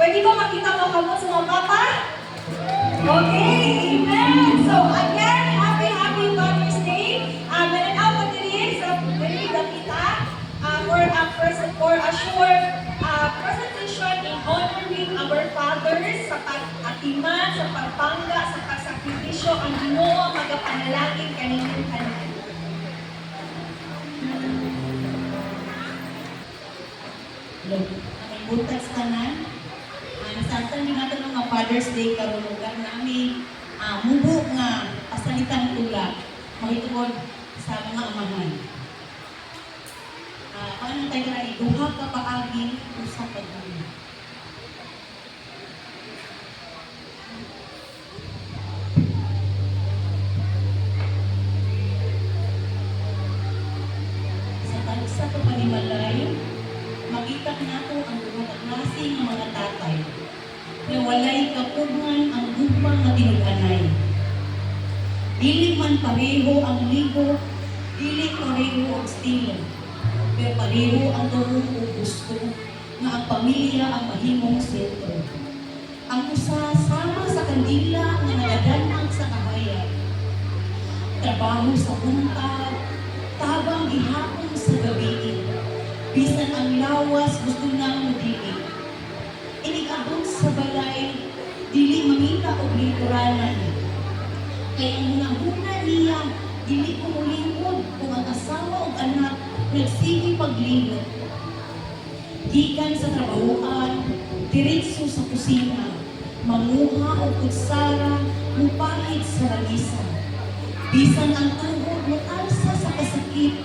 Pwede ba makita mo kamo sa mga papa? Okay, amen. So again, happy Father's Day. Mananaw ko din sa pwede kita for a short presentation in honoring our fathers sa pag-atiman, sa pagpangga, sa pagsakripisyo, ang Ginoo magapanalangin kaninyo kanan. Hello. May butas tanan. Nasasal din natin ng Father's Day karon lugar namin mubo nga pasalitan tula mahitungod sa mga amahan. Paano tayo na iduha ka paagi usa ka dulo. Sa talsa ka panimalay, makita nato ang duha ka klase ng mga tatay na walay kapugngan ang gugmang nga tinug-anay. Dili man pareho ang ligo, dili pareho ang estilo, pero pareho ang turong o gusto nga ang pamilya ang mahimong sentro. Ang usa sama sa kandila nga nagadanang sa kahayag. Trabaho sa buntag, tabang gihapon sa gabi. Bisan ang lawas gusto nang mudili. Inigabot sa balay, dili mamita o lingkuranan. Kaya ang hunahuna niya, dili kumulingkod kung ang asawa o anak nagsige paglingkod. Gikan sa trabahoan, diretso sa kusina, manguha o kutsara, mupahid sa ragisa. Bisan ang tuhod mo alsa sa kasakit,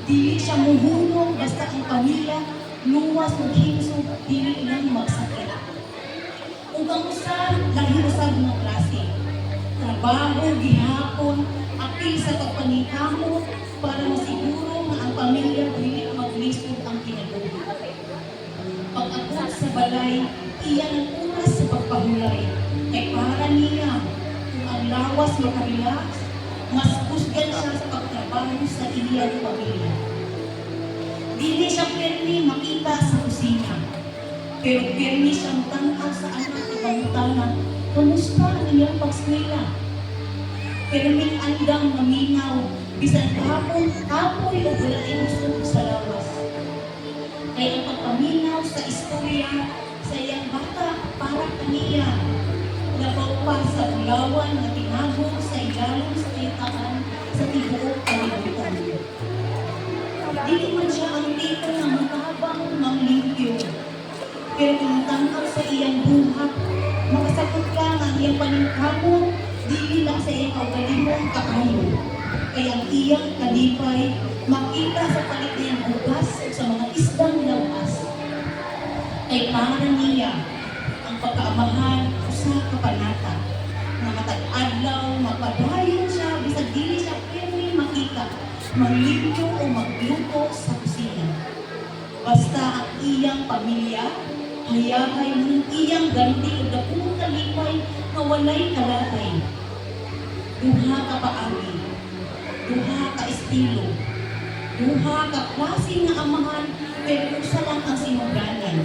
dili siya muhulong basta ang pamilya luwas o himsog, dili lang magsakit. Kung ang usa, lahi usab ng klase. Trabaho, gihapon, apil sa pagpaningkamot para masiguro na ang pamilya dili maglisod ang kinabuhi. Pag-abot sa balay, iyan ang oras sa pagpahulay. Kay para niya, kung ang lawas makarelax, mas kusgan siya sa pagtrabaho sa iyang pamilya. Dili siya permi makita sa kusina, pero permi siyang tanaw sa anak at pangutanan, kamusta ang iyang pagskwela? Perming andang maminaw, bisan kahapon, kapoy o walay usog sa lawas. Kaya ang pagpaminaw sa istorya sa iyang bata para kaniya, labaw pa sa ulawan na tinagong sa ilalim sa kaitaan sa tibuok kalibutan. Dili man siya ang tipo na matabang manglimpyo, pero kung tangkap sa iyang buhat, makasakot ka nga iyang paningkamot, dili lang sa iyang kaugalimong kakayo. Kaya ang iyang kalipay, makita sa palit niyang bukas sa mga isdang lawas. Kay para niya, ang pagkaamahan, usa ka panata, na matag-adlaw, magpadayon siya, bisag dili siya pwede makita, maglimpyo o magluto sa kusina. Basta ang iyang pamilya, hayahay ng iyang ganti o dakong kalipay na walay kalatay. Duha ka paagi, duha ka estilo, duha ka klase nga amahan, pero usa lang ang sinuganan.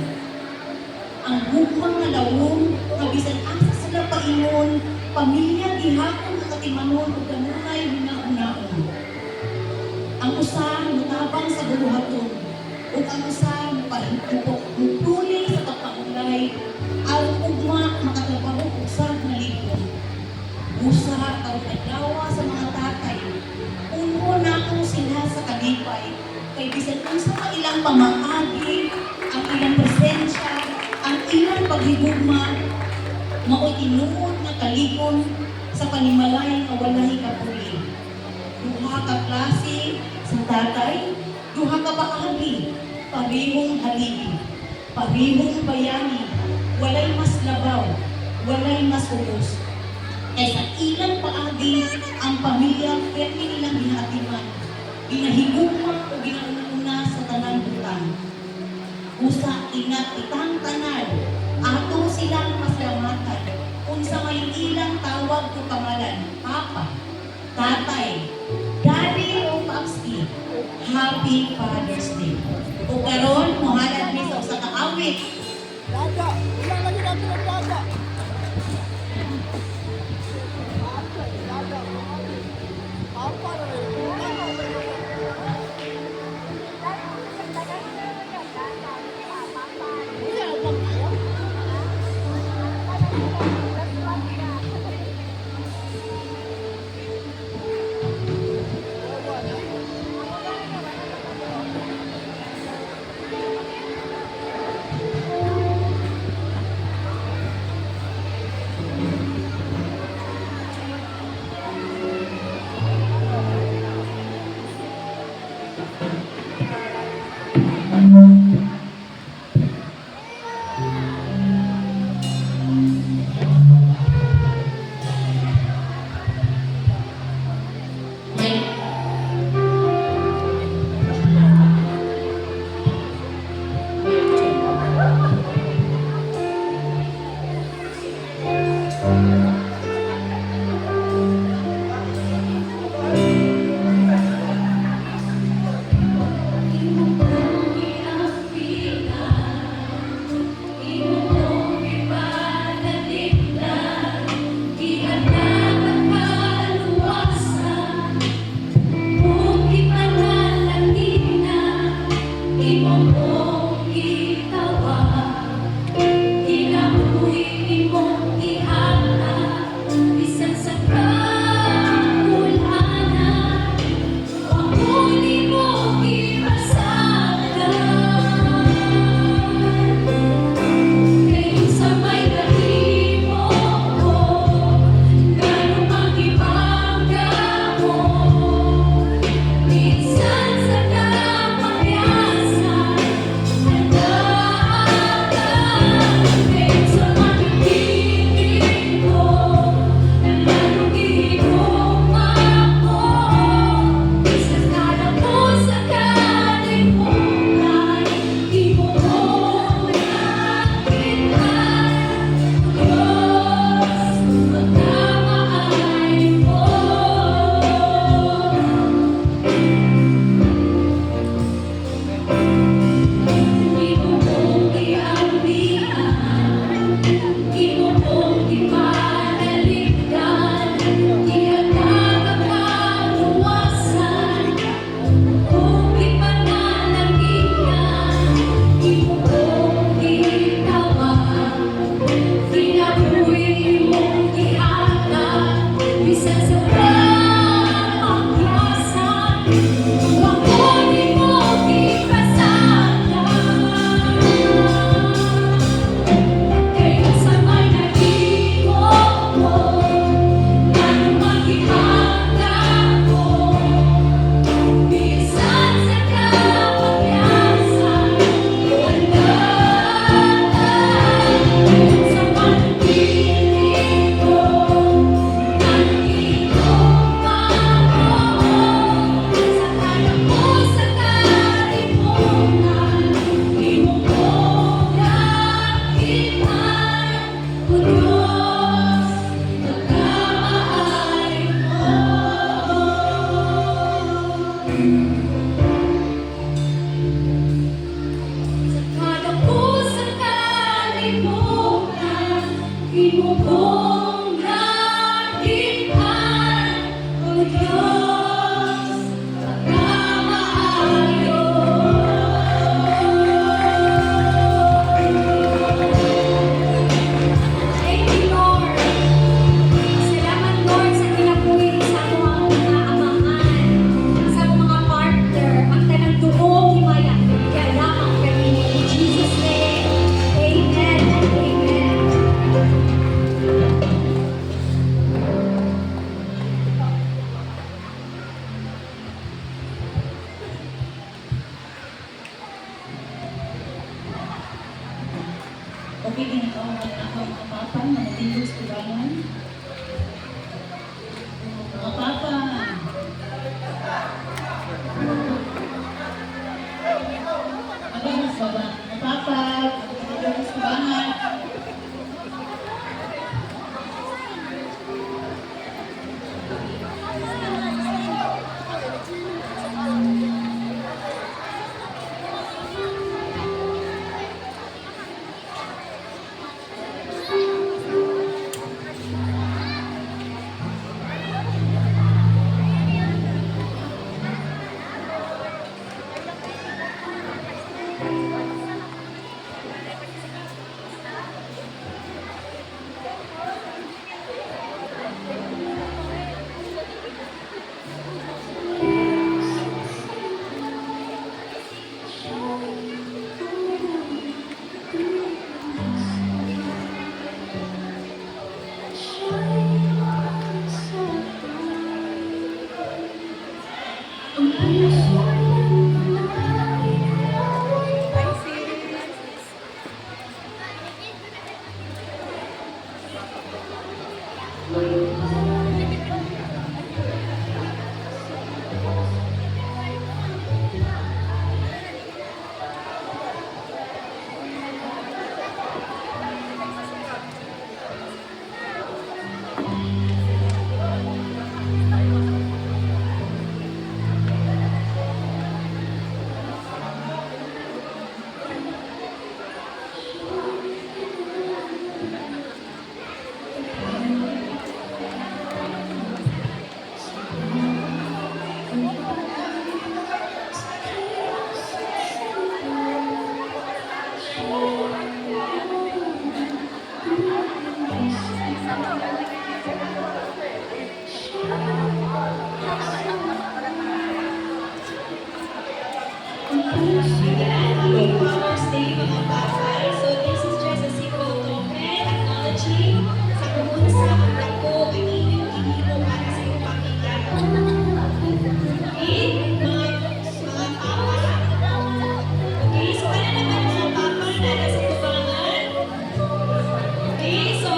Ang gugmang na lawong, nga bisan asa sila paingon, pamilya gihapon ang katimanon o kanunay hinahunaon. Ang usa mutabang sa buhaton, o ang usa mutuloy sa pagpaulay, ang ugma makatrabaho usab na libon. Usa ang adlaw sa mga tatay, uno na kung sila sa kalipay, kay bisan unsa ang ilang pamaagi, ang ilang presensya, ang ilang paghigugma, mao'y tinuod na kalikon sa panimalay nga walay kapuli. Duha ka klase sa tatay, duha ka paagi, parehong haligi, parehong bayani, walay mas labaw, walay mas ubos. Kaya sa ilang paagi, ang pamilya pwede nilang ginatiman, ginahigugma o ginauna sa tanang butang. Usa ingat itang tanan, ato silang masalamatan, kung sa may ilang tawag ko pangalan, Papa, Tatay, Daddy o Papski, Happy Father's Day. O karon, muhalad mi sa usa ka awit. Okay din ikaw ang akong mga papa, mga tingos kurangan. Mga papa. Ako mas baba. Mga papa, mga tingos kurangan. usa ang dako ang inyong gihimo para sa inyong pamilya. Okay? Mga papa. Okay, so ano naman ang mga papa na nasa tubangan? Okay, so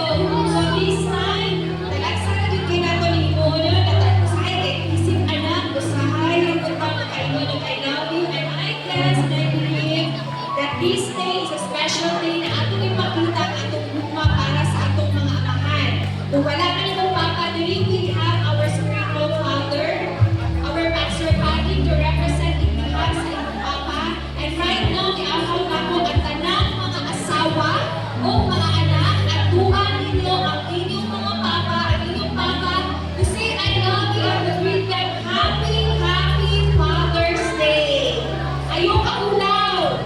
this time, talagsara yung kinato ni Imono, usahay kay isip anak, usahay, ruputang makaingon ng I love you, and I guess and I believe that this day is a special day na atong ipakita ang atong gugma para sa atong mga amahan. Kung wala ka nitong papa, dili we have our spiritual father, our pastor Patty to represent in behalf sa inyong papa. And right now, i-afford ako ang tanang mga asawa o mga anak at tuhan ninyo ang inyong mga papa, ang inyong papa to say I love you and to greet them Happy Father's Day. Ayaw kaulaw!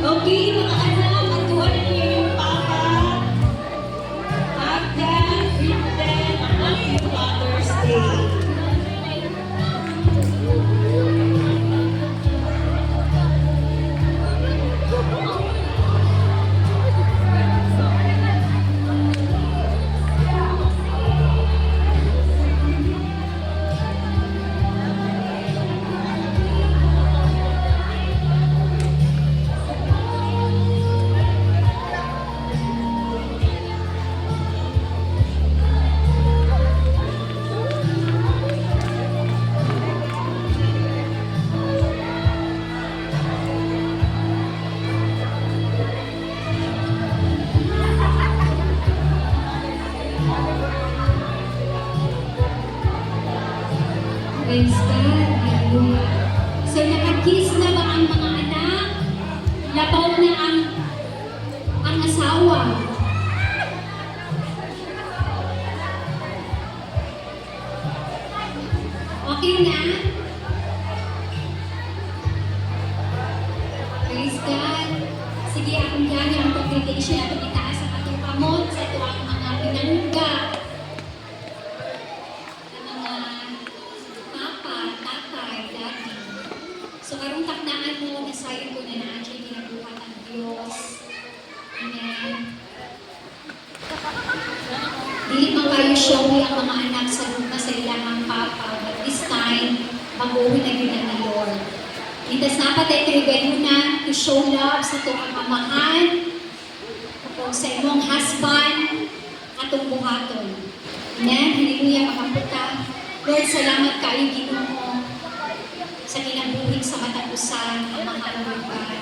Okay, mga anak, matuhan ninyo yung papa. Hug them, greet them, and Happy Father's Day. Praise God. Hallelujah. So, nakakiss na ba ang mga anak? Labaw na ang asawa. Okay na? Praise God. Sige, akong yan ang congregation at itaas ang ating pamot sa tuwang mga pinangga. So, karong taknaan mo, nasayon ko na na-actually ginabuhat ang Diyos. Amen. Dili man kayo showy ang mga anak sa luma sa ilang papa, but this time, mag-uwi na yun ang Lord. Itas na patay tribuna to show love sa itong amahan, o sa imong husband, atong buhaton. Amen. Hallelujah, makaputa. Lord, salamat kayo, Ginoo, sa kinabuhig sa matapusan ang mga Lord God.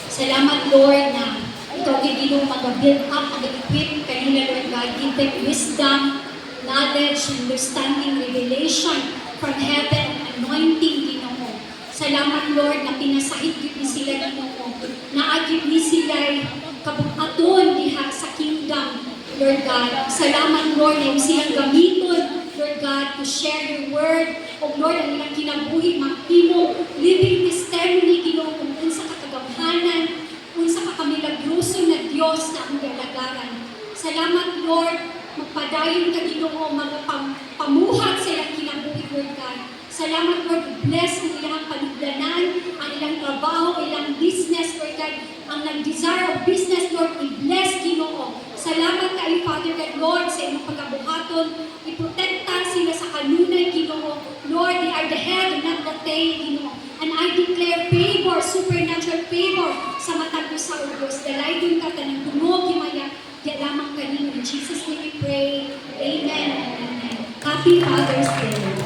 Salamat, Lord, na ikaw Ginoo mag-build up, mag-equip kanila, Lord God. Give them wisdom, knowledge, understanding, revelation from heaven, anointing, Ginoo. Salamat, Lord, na pinasahigit ni sila, Ginoo. Naagip ni sila kabuhaton diha sa kingdom, Lord God. Salamat, Lord, na yung silang gamiton, Lord God, to share your word. O Lord, ang ilang kinabuhi, maghimo, living testimony, Ginoo, kung unsa kakagamhanan, unsa kakamilagroso na Diyos na ang galagaran. Salamat, Lord, magpadayon ka, Ginoo, pamuhat sa ilang kinabuhi, Lord God. Salamat, Lord, bless ang ilang panugdanan, ang ilang trabaho, ilang business, Lord God, ang nag-desire of business, Lord, i-bless, Ginoo. Salamat kayo, Father God, Lord, sa inyong pagkabuhaton. Iprotekta sila sa kanunay, Ginoo. Lord, they are the head and not the tail, Ginoo. And I declare favor, supernatural favor sa matag mo sa Diyos. Dalay doon ka tanang tunog, himaya, di lamang kanino. In Jesus' name we pray. Amen and amen. Happy Father's Day.